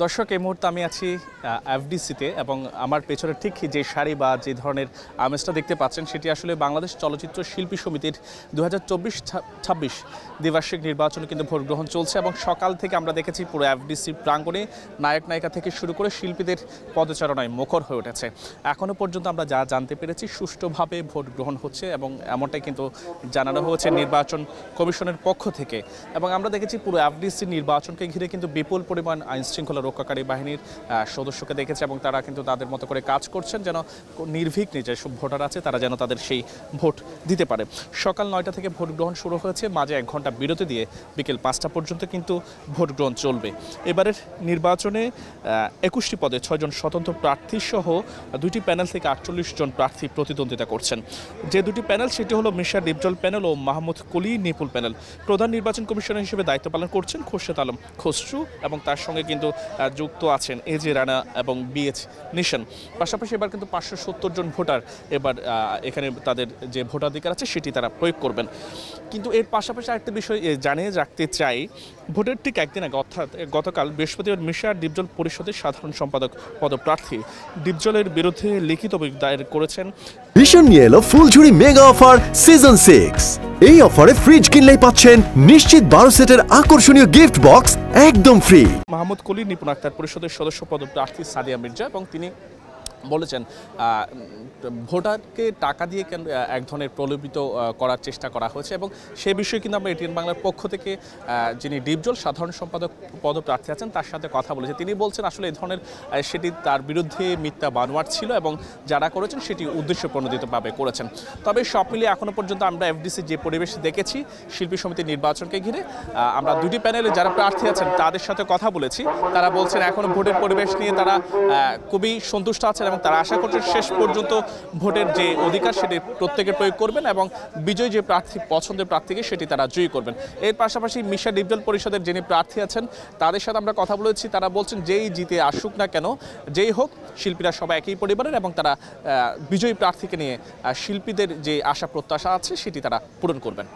দর্শক এই মুহূর্তে আমি আছি এফডিসিতে এবং আমার পেছনে ঠিক যে শাড়ি বা যে ধরনের আমেজটা দেখতে পাচ্ছেন সেটি আসলে বাংলাদেশ চলচ্চিত্র শিল্পী সমিতির 2024-26 দ্বিবার্ষিক নির্বাচনে কিন্তু ভোট গ্রহণ চলছে এবং সকাল থেকে আমরা দেখেছি পুরো এফডিসি প্রাঙ্গণে নায়ক নায়িকা থেকে শুরু করে শিল্পীদের পদচারণায় মুখর হয়ে উঠেছে। এখনও পর্যন্ত আমরা যা জানতে পেরেছি সুষ্ঠুভাবে ভোট গ্রহণ হচ্ছে এবং এমনটাই কিন্তু জানানো হয়েছে নির্বাচন কমিশনের পক্ষ থেকে। এবং আমরা দেখেছি পুরো এফডিসি নির্বাচনকে ঘিরে কিন্তু বিপুল পরিমাণ আইনশৃঙ্খলা রক্ষাকারী বাহিনীর সদস্যকে দেখেছে এবং তারা কিন্তু তাদের মতো করে কাজ করছেন যেন নির্বিঘ্নে যেসব ভোটার আছে তারা যেন তাদের সেই ভোট দিতে পারে। সকাল 9টা থেকে ভোট গ্রহণ শুরু হয়েছে, মাঝে 1 ঘন্টা বিরতি দিয়ে বিকেল 5টা পর্যন্ত কিন্তু ভোট গ্রহণ চলবে। এবারের নির্বাচনে 21টি পদে 6 জন স্বতন্ত্র প্রার্থী সহ 2টি প্যানেল থেকে 48 জন প্রার্থী প্রতিদ্বন্দ্বিতা করছেন। যে 2টি প্যানেল সেটি হলো মির্শা ডিপজল প্যানেল ও মাহমুদ কলি নিপুল প্যানেল। প্রধান নির্বাচন কমিশনার হিসেবে দায়িত্ব পালন করছেন খোরশেদ আলম খসরু এবং তার সঙ্গে কিন্তু যুক্ত আছেন এজে রানা এবং বিএচ নিশান। পাশাপাশি এবার কিন্তু 570 জন ভোটার এবার এখানে তাদের যে ভোটাধিকার আছে সেটি তারা প্রয়োগ করবেন। কিন্তু এর পাশাপাশি আরেকটা বিষয় জানিয়ে রাখতে চাই, ভোটের ঠিক একদিন আগে অর্থাৎ গতকাল বৃহস্পতিবার মির্শা ডিপজল পরিষদের সাধারণ সম্পাদক পদপ্রার্থী ডিপজলের বিরুদ্ধে লিখিত অভিযোগ দায়ের করেছেন। ভীষণ নিয়ে এলো ফুলঝুরি মেগা অফার সিজন 6। এই অফারে ফ্রিজ কিনলেই পাচ্ছেন নিশ্চিত 12 সেটের আকর্ষণীয় গিফট বক্স একদম ফ্রি। মাহমুদ কলি নিপুণ আক্তার পরিষদের সদস্য পদপ্রার্থী সাদিয়া মির্জা এবং তিনি বলেছেন ভোটারকে টাকা দিয়ে এক ধরনের প্রলোভিত করার চেষ্টা করা হয়েছে এবং সে বিষয়ে কিন্তু আমরা এটিএন বাংলার পক্ষ থেকে যিনি ডিপজল সাধারণ সম্পাদক পদপ্রার্থী আছেন তার সাথে কথা বলেছে। তিনি বলছেন আসলে এই ধরনের সেটি তার বিরুদ্ধে মিথ্যা বানোয়াট ছিল এবং যারা করেছেন সেটি উদ্দেশ্য প্রণোদিতভাবে করেছেন। তবে সব মিলিয়ে এখনও পর্যন্ত আমরা এফডিসি যে পরিবেশ দেখেছি শিল্পী সমিতির নির্বাচনকে ঘিরে, আমরা 2টি প্যানেলে যারা প্রার্থী আছেন তাদের সাথে কথা বলেছি। তারা বলছেন এখনও ভোটের পরিবেশ নিয়ে তারা খুবই সন্তুষ্ট আছেন এবং তারা আশা করছেন শেষ পর্যন্ত ভোটের যে অধিকার সেটি প্রত্যেকে প্রয়োগ করবেন এবং বিজয়ী যে প্রার্থী পছন্দের প্রার্থীকে সেটি তারা জয়ী করবেন। এর পাশাপাশি মির্শা ডিপজল পরিষদের যিনি প্রার্থী আছেন তাদের সাথে আমরা কথা বলেছি। তারা বলছেন যেই জিতে আসুক না কেন, যেই হোক, শিল্পীরা সবাই একই পরিবারের এবং তারা বিজয়ী প্রার্থীকে নিয়ে শিল্পীদের যে আশা প্রত্যাশা আছে সেটি তারা পূরণ করবেন।